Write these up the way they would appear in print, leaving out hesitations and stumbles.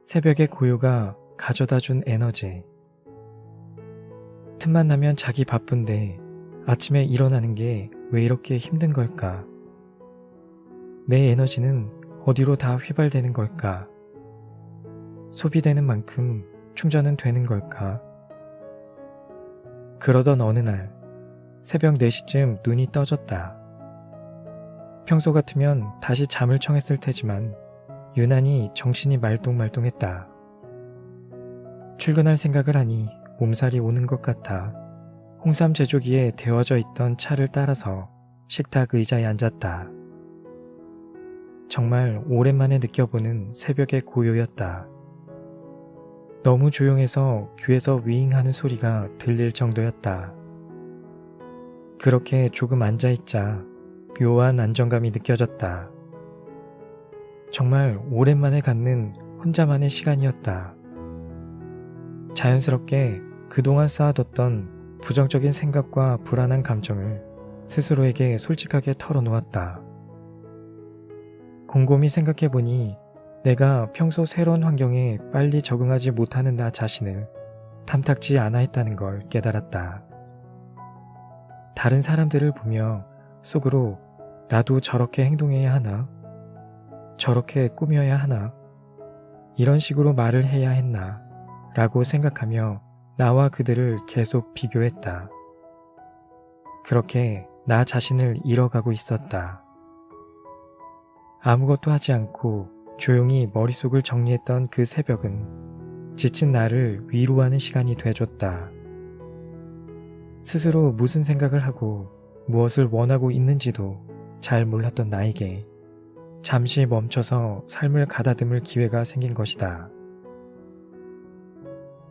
새벽의 고요가 가져다준 에너지. 틈만 나면 자기 바쁜데 아침에 일어나는 게 왜 이렇게 힘든 걸까? 내 에너지는 어디로 다 휘발되는 걸까? 소비되는 만큼 충전은 되는 걸까? 그러던 어느 날 새벽 4시쯤 눈이 떠졌다. 평소 같으면 다시 잠을 청했을 테지만 유난히 정신이 말똥말똥했다. 출근할 생각을 하니 몸살이 오는 것 같아 홍삼 제조기에 데워져 있던 차를 따라서 식탁 의자에 앉았다. 정말 오랜만에 느껴보는 새벽의 고요였다. 너무 조용해서 귀에서 윙하는 소리가 들릴 정도였다. 그렇게 조금 앉아있자 묘한 안정감이 느껴졌다. 정말 오랜만에 갖는 혼자만의 시간이었다. 자연스럽게 그동안 쌓아뒀던 부정적인 생각과 불안한 감정을 스스로에게 솔직하게 털어놓았다. 곰곰이 생각해보니 내가 평소 새로운 환경에 빨리 적응하지 못하는 나 자신을 탐탁지 않아 했다는 걸 깨달았다. 다른 사람들을 보며 속으로 나도 저렇게 행동해야 하나? 저렇게 꾸며야 하나? 이런 식으로 말을 해야 했나? 라고 생각하며 나와 그들을 계속 비교했다. 그렇게 나 자신을 잃어가고 있었다. 아무것도 하지 않고 조용히 머릿속을 정리했던 그 새벽은 지친 나를 위로하는 시간이 돼줬다. 스스로 무슨 생각을 하고 무엇을 원하고 있는지도 잘 몰랐던 나에게 잠시 멈춰서 삶을 가다듬을 기회가 생긴 것이다.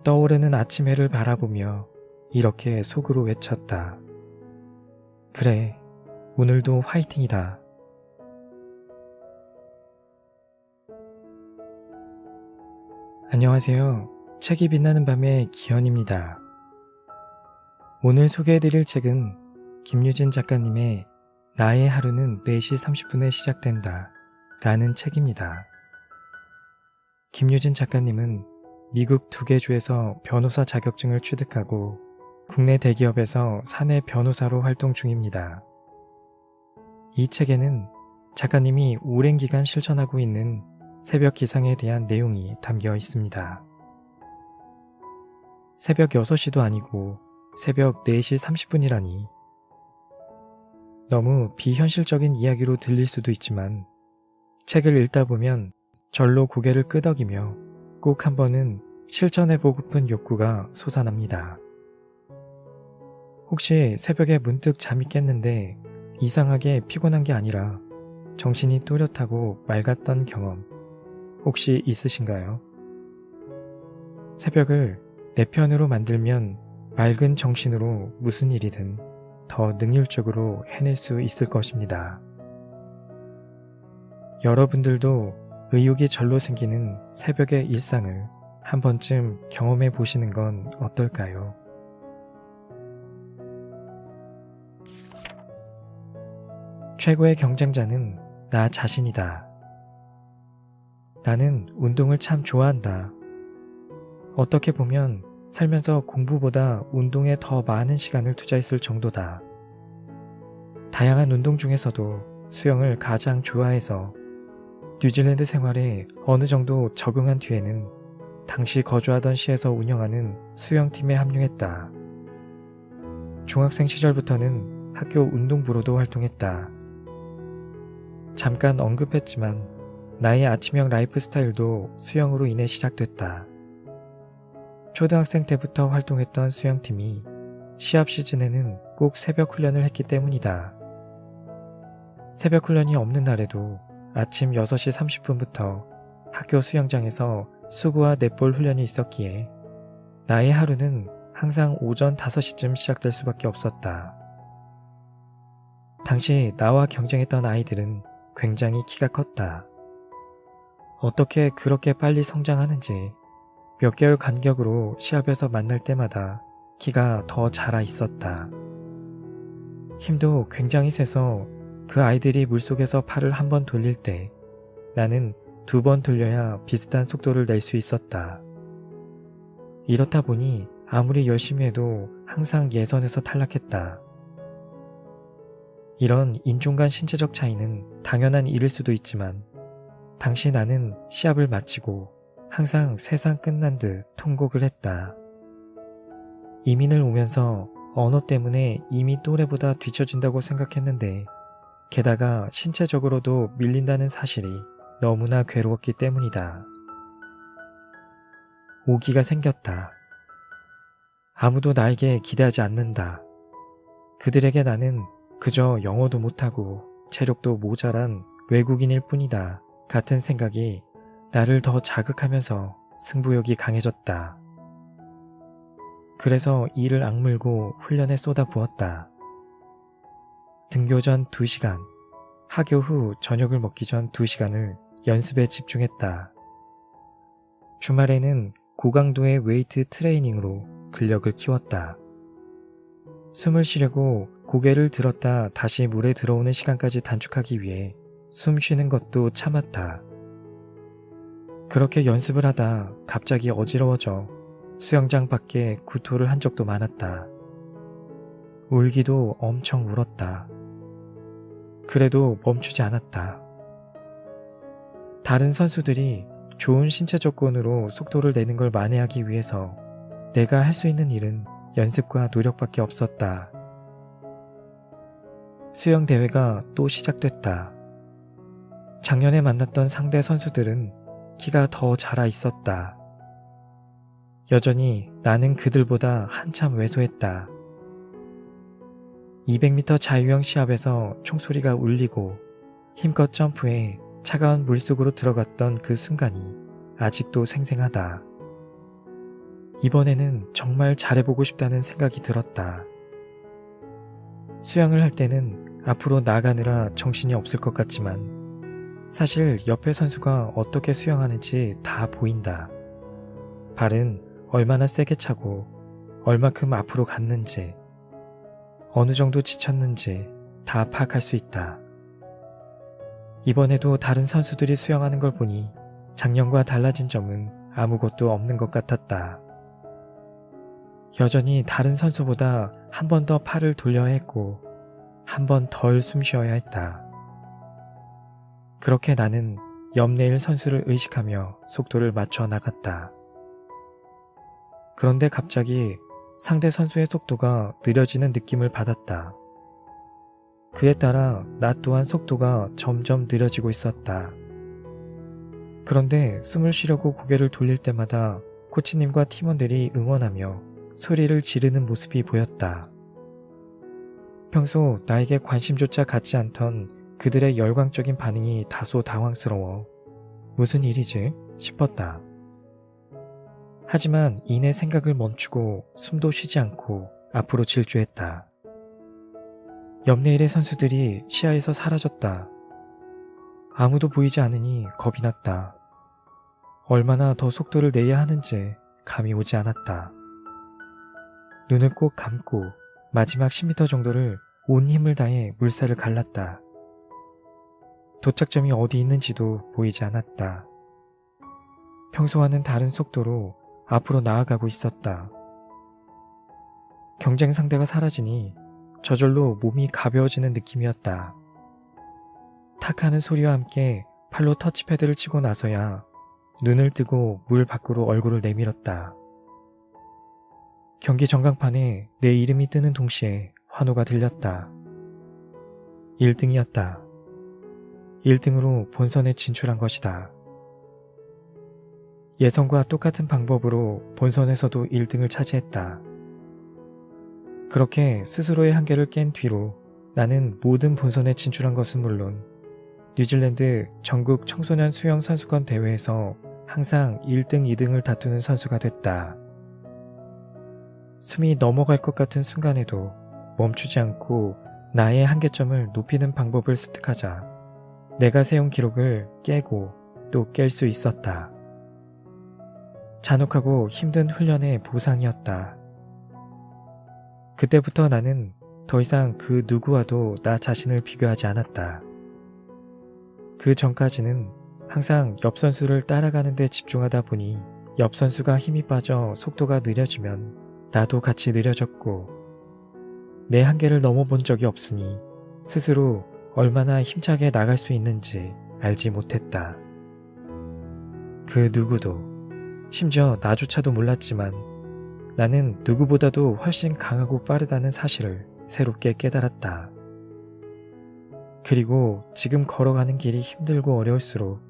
떠오르는 아침 해를 바라보며 이렇게 속으로 외쳤다. 그래, 오늘도 화이팅이다. 안녕하세요. 책이 빛나는 밤의 기현입니다. 오늘 소개해드릴 책은 김유진 작가님의 나의 하루는 4시 30분에 시작된다 라는 책입니다. 김유진 작가님은 미국 2개 주에서 변호사 자격증을 취득하고 국내 대기업에서 사내 변호사로 활동 중입니다. 이 책에는 작가님이 오랜 기간 실천하고 있는 새벽 기상에 대한 내용이 담겨 있습니다. 새벽 6시도 아니고 새벽 4시 30분이라니 너무 비현실적인 이야기로 들릴 수도 있지만 책을 읽다 보면 절로 고개를 끄덕이며 꼭 한 번은 실천해보고픈 욕구가 솟아납니다. 혹시 새벽에 문득 잠이 깼는데 이상하게 피곤한 게 아니라 정신이 또렷하고 맑았던 경험 혹시 있으신가요? 새벽을 내 편으로 만들면 맑은 정신으로 무슨 일이든 더 능률적으로 해낼 수 있을 것입니다. 여러분들도 의욕이 절로 생기는 새벽의 일상을 한 번쯤 경험해 보시는 건 어떨까요? 최고의 경쟁자는 나 자신이다. 나는 운동을 참 좋아한다. 어떻게 보면 살면서 공부보다 운동에 더 많은 시간을 투자했을 정도다. 다양한 운동 중에서도 수영을 가장 좋아해서 뉴질랜드 생활에 어느 정도 적응한 뒤에는 당시 거주하던 시에서 운영하는 수영팀에 합류했다. 중학생 시절부터는 학교 운동부로도 활동했다. 잠깐 언급했지만 나의 아침형 라이프 스타일도 수영으로 인해 시작됐다. 초등학생 때부터 활동했던 수영팀이 시합 시즌에는 꼭 새벽 훈련을 했기 때문이다. 새벽 훈련이 없는 날에도 아침 6시 30분부터 학교 수영장에서 수구와 넷볼 훈련이 있었기에 나의 하루는 항상 오전 5시쯤 시작될 수밖에 없었다. 당시 나와 경쟁했던 아이들은 굉장히 키가 컸다. 어떻게 그렇게 빨리 성장하는지 몇 개월 간격으로 시합에서 만날 때마다 키가 더 자라 있었다. 힘도 굉장히 세서 그 아이들이 물속에서 팔을 한번 돌릴 때 나는 2번 돌려야 비슷한 속도를 낼 수 있었다. 이렇다 보니 아무리 열심히 해도 항상 예선에서 탈락했다. 이런 인종 간 신체적 차이는 당연한 일일 수도 있지만 당시 나는 시합을 마치고 항상 세상 끝난 듯 통곡을 했다. 이민을 오면서 언어 때문에 이미 또래보다 뒤처진다고 생각했는데 게다가 신체적으로도 밀린다는 사실이 너무나 괴로웠기 때문이다. 오기가 생겼다. 아무도 나에게 기대하지 않는다. 그들에게 나는 그저 영어도 못하고 체력도 모자란 외국인일 뿐이다 같은 생각이 나를 더 자극하면서 승부욕이 강해졌다. 그래서 이를 악물고 훈련에 쏟아부었다. 등교 전 2시간, 하교 후 저녁을 먹기 전 2시간을 연습에 집중했다. 주말에는 고강도의 웨이트 트레이닝으로 근력을 키웠다. 숨을 쉬려고 고개를 들었다 다시 물에 들어오는 시간까지 단축하기 위해 숨 쉬는 것도 참았다. 그렇게 연습을 하다 갑자기 어지러워져 수영장 밖에 구토를 한 적도 많았다. 울기도 엄청 울었다. 그래도 멈추지 않았다. 다른 선수들이 좋은 신체 조건으로 속도를 내는 걸 만회하기 위해서 내가 할 수 있는 일은 연습과 노력밖에 없었다. 수영 대회가 또 시작됐다. 작년에 만났던 상대 선수들은 키가 더 자라 있었다. 여전히 나는 그들보다 한참 왜소했다. 200m 자유형 시합에서 총소리가 울리고 힘껏 점프해 차가운 물속으로 들어갔던 그 순간이 아직도 생생하다. 이번에는 정말 잘해보고 싶다는 생각이 들었다. 수영을 할 때는 앞으로 나가느라 정신이 없을 것 같지만 사실 옆에 선수가 어떻게 수영하는지 다 보인다. 발은 얼마나 세게 차고 얼마큼 앞으로 갔는지 어느 정도 지쳤는지 다 파악할 수 있다. 이번에도 다른 선수들이 수영하는 걸 보니 작년과 달라진 점은 아무것도 없는 것 같았다. 여전히 다른 선수보다 한 번 더 팔을 돌려야 했고 한 번 덜 숨 쉬어야 했다. 그렇게 나는 옆내일 선수를 의식하며 속도를 맞춰 나갔다. 그런데 갑자기 상대 선수의 속도가 느려지는 느낌을 받았다. 그에 따라 나 또한 속도가 점점 느려지고 있었다. 그런데 숨을 쉬려고 고개를 돌릴 때마다 코치님과 팀원들이 응원하며 소리를 지르는 모습이 보였다. 평소 나에게 관심조차 갖지 않던 그들의 열광적인 반응이 다소 당황스러워 무슨 일이지? 싶었다. 하지만 이내 생각을 멈추고 숨도 쉬지 않고 앞으로 질주했다. 옆내일의 선수들이 시야에서 사라졌다. 아무도 보이지 않으니 겁이 났다. 얼마나 더 속도를 내야 하는지 감이 오지 않았다. 눈을 꼭 감고 마지막 10m 정도를 온 힘을 다해 물살을 갈랐다. 도착점이 어디 있는지도 보이지 않았다. 평소와는 다른 속도로 앞으로 나아가고 있었다. 경쟁 상대가 사라지니 저절로 몸이 가벼워지는 느낌이었다. 탁 하는 소리와 함께 팔로 터치패드를 치고 나서야 눈을 뜨고 물 밖으로 얼굴을 내밀었다. 경기 전광판에 내 이름이 뜨는 동시에 환호가 들렸다. 1등이었다. 1등으로 본선에 진출한 것이다. 예선과 똑같은 방법으로 본선에서도 1등을 차지했다. 그렇게 스스로의 한계를 깬 뒤로 나는 모든 본선에 진출한 것은 물론 뉴질랜드 전국 청소년 수영 선수권 대회에서 항상 1등, 2등을 다투는 선수가 됐다. 숨이 넘어갈 것 같은 순간에도 멈추지 않고 나의 한계점을 높이는 방법을 습득하자 내가 세운 기록을 깨고 또 깰 수 있었다. 잔혹하고 힘든 훈련의 보상이었다. 그때부터 나는 더 이상 그 누구와도 나 자신을 비교하지 않았다. 그 전까지는 항상 옆 선수를 따라가는 데 집중하다 보니 옆 선수가 힘이 빠져 속도가 느려지면 나도 같이 느려졌고, 내 한계를 넘어본 적이 없으니 스스로 얼마나 힘차게 나갈 수 있는지 알지 못했다. 그 누구도, 심지어 나조차도 몰랐지만 나는 누구보다도 훨씬 강하고 빠르다는 사실을 새롭게 깨달았다. 그리고 지금 걸어가는 길이 힘들고 어려울수록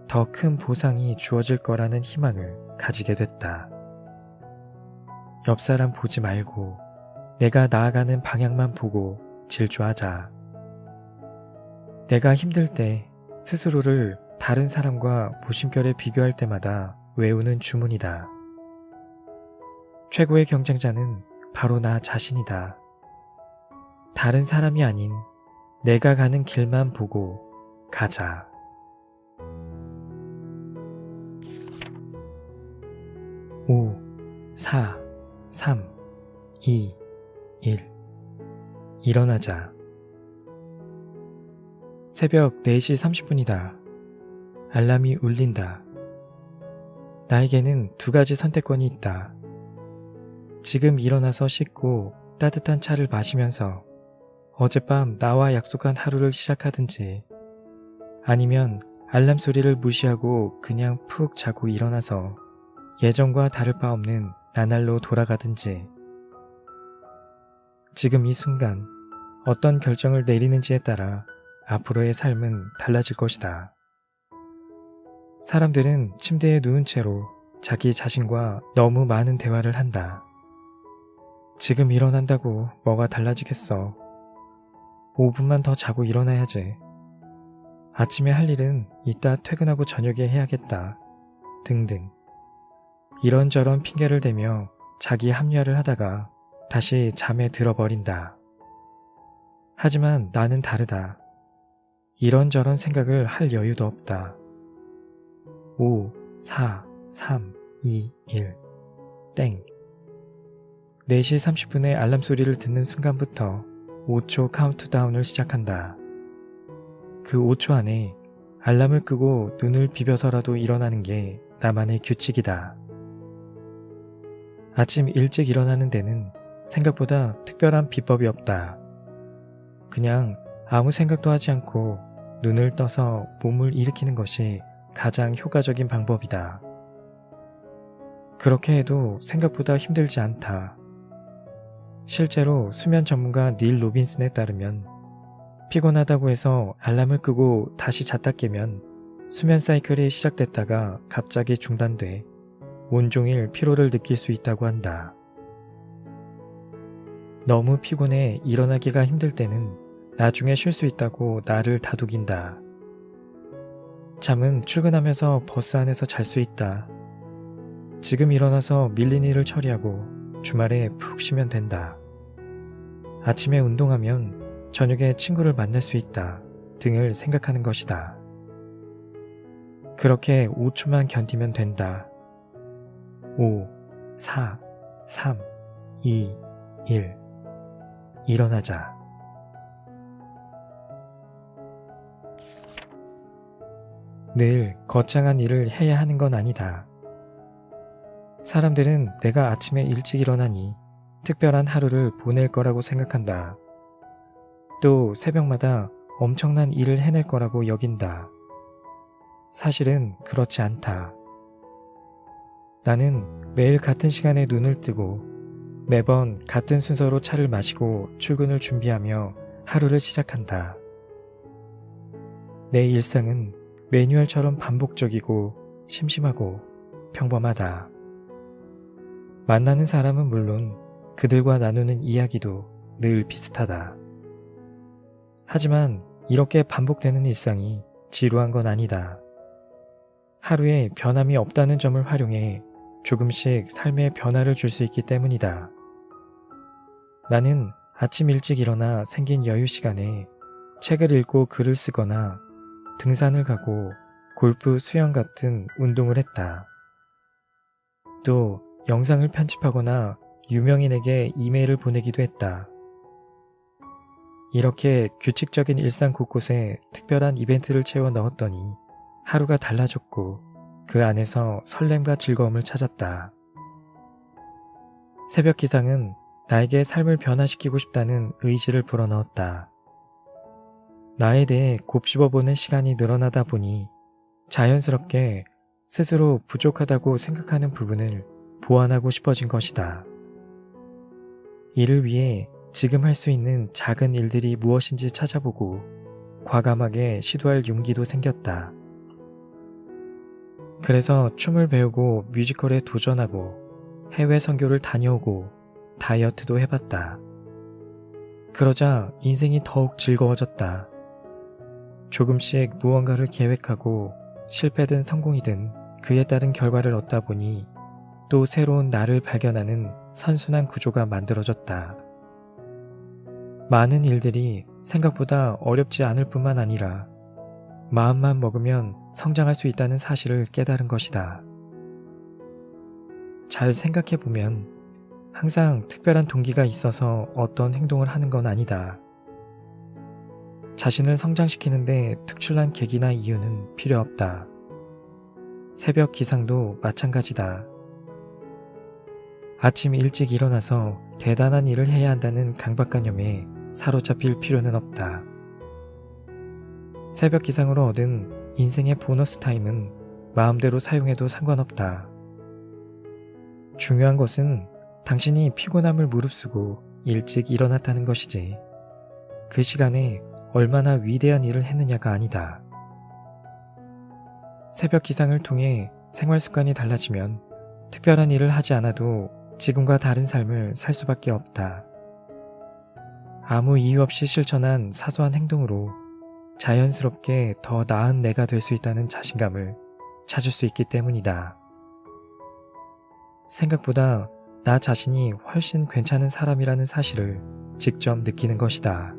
더 큰 보상이 주어질 거라는 희망을 가지게 됐다. 옆 사람 보지 말고 내가 나아가는 방향만 보고 질주하자. 내가 힘들 때 스스로를 다른 사람과 무심결에 비교할 때마다 외우는 주문이다. 최고의 경쟁자는 바로 나 자신이다. 다른 사람이 아닌 내가 가는 길만 보고 가자. 오, 4, 3, 2, 1. 일어나자. 새벽 4시 30분이다. 알람이 울린다. 나에게는 두 가지 선택권이 있다. 지금 일어나서 씻고 따뜻한 차를 마시면서 어젯밤 나와 약속한 하루를 시작하든지, 아니면 알람 소리를 무시하고 그냥 푹 자고 일어나서 예전과 다를 바 없는 나날로 돌아가든지. 지금 이 순간 어떤 결정을 내리는지에 따라 앞으로의 삶은 달라질 것이다. 사람들은 침대에 누운 채로 자기 자신과 너무 많은 대화를 한다. 지금 일어난다고 뭐가 달라지겠어. 5분만 더 자고 일어나야지. 아침에 할 일은 이따 퇴근하고 저녁에 해야겠다. 등등. 이런저런 핑계를 대며 자기 합리화를 하다가 다시 잠에 들어버린다. 하지만 나는 다르다. 이런저런 생각을 할 여유도 없다. 5, 4, 3, 2, 1. 땡. 4시 30분에 알람 소리를 듣는 순간부터 5초 카운트다운을 시작한다. 그 5초 안에 알람을 끄고 눈을 비벼서라도 일어나는 게 나만의 규칙이다. 아침 일찍 일어나는 데는 생각보다 특별한 비법이 없다. 그냥 아무 생각도 하지 않고 눈을 떠서 몸을 일으키는 것이 가장 효과적인 방법이다. 그렇게 해도 생각보다 힘들지 않다. 실제로 수면 전문가 닐 로빈슨에 따르면 피곤하다고 해서 알람을 끄고 다시 잤다 깨면 수면 사이클이 시작됐다가 갑자기 중단돼 온종일 피로를 느낄 수 있다고 한다. 너무 피곤해 일어나기가 힘들 때는 나중에 쉴 수 있다고 나를 다독인다. 잠은 출근하면서 버스 안에서 잘 수 있다. 지금 일어나서 밀린 일을 처리하고 주말에 푹 쉬면 된다. 아침에 운동하면 저녁에 친구를 만날 수 있다. 등을 생각하는 것이다. 그렇게 5초만 견디면 된다. 5, 4, 3, 2, 1. 일어나자. 늘 거창한 일을 해야 하는 건 아니다. 사람들은 내가 아침에 일찍 일어나니 특별한 하루를 보낼 거라고 생각한다. 또 새벽마다 엄청난 일을 해낼 거라고 여긴다. 사실은 그렇지 않다. 나는 매일 같은 시간에 눈을 뜨고 매번 같은 순서로 차를 마시고 출근을 준비하며 하루를 시작한다. 내 일상은 매뉴얼처럼 반복적이고 심심하고 평범하다. 만나는 사람은 물론 그들과 나누는 이야기도 늘 비슷하다. 하지만 이렇게 반복되는 일상이 지루한 건 아니다. 하루에 변함이 없다는 점을 활용해 조금씩 삶에 변화를 줄 수 있기 때문이다. 나는 아침 일찍 일어나 생긴 여유 시간에 책을 읽고 글을 쓰거나 등산을 가고 골프, 수영 같은 운동을 했다. 또 영상을 편집하거나 유명인에게 이메일을 보내기도 했다. 이렇게 규칙적인 일상 곳곳에 특별한 이벤트를 채워 넣었더니 하루가 달라졌고 그 안에서 설렘과 즐거움을 찾았다. 새벽 기상은 나에게 삶을 변화시키고 싶다는 의지를 불어넣었다. 나에 대해 곱씹어보는 시간이 늘어나다 보니 자연스럽게 스스로 부족하다고 생각하는 부분을 보완하고 싶어진 것이다. 이를 위해 지금 할 수 있는 작은 일들이 무엇인지 찾아보고 과감하게 시도할 용기도 생겼다. 그래서 춤을 배우고 뮤지컬에 도전하고 해외 선교를 다녀오고 다이어트도 해봤다. 그러자 인생이 더욱 즐거워졌다. 조금씩 무언가를 계획하고 실패든 성공이든 그에 따른 결과를 얻다 보니 또 새로운 나를 발견하는 선순환 구조가 만들어졌다. 많은 일들이 생각보다 어렵지 않을 뿐만 아니라 마음만 먹으면 성장할 수 있다는 사실을 깨달은 것이다. 잘 생각해보면 항상 특별한 동기가 있어서 어떤 행동을 하는 건 아니다. 자신을 성장시키는데 특출난 계기나 이유는 필요 없다. 새벽 기상도 마찬가지다. 아침 일찍 일어나서 대단한 일을 해야 한다는 강박관념에 사로잡힐 필요는 없다. 새벽 기상으로 얻은 인생의 보너스 타임은 마음대로 사용해도 상관없다. 중요한 것은 당신이 피곤함을 무릅쓰고 일찍 일어났다는 것이지 그 시간에 얼마나 위대한 일을 했느냐가 아니다. 새벽 기상을 통해 생활 습관이 달라지면 특별한 일을 하지 않아도 지금과 다른 삶을 살 수밖에 없다. 아무 이유 없이 실천한 사소한 행동으로 자연스럽게 더 나은 내가 될 수 있다는 자신감을 찾을 수 있기 때문이다. 생각보다 나 자신이 훨씬 괜찮은 사람이라는 사실을 직접 느끼는 것이다.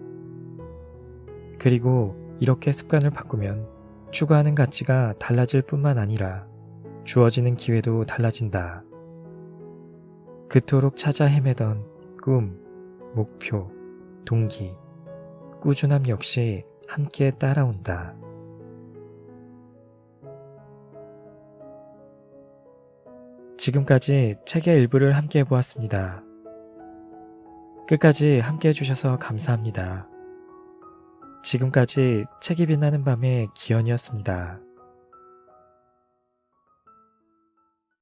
그리고 이렇게 습관을 바꾸면 추구하는 가치가 달라질 뿐만 아니라 주어지는 기회도 달라진다. 그토록 찾아 헤매던 꿈, 목표, 동기, 꾸준함 역시 함께 따라온다. 지금까지 책의 일부를 함께 해보았습니다. 끝까지 함께 해주셔서 감사합니다. 지금까지 책이 빛나는 밤의 기현이었습니다.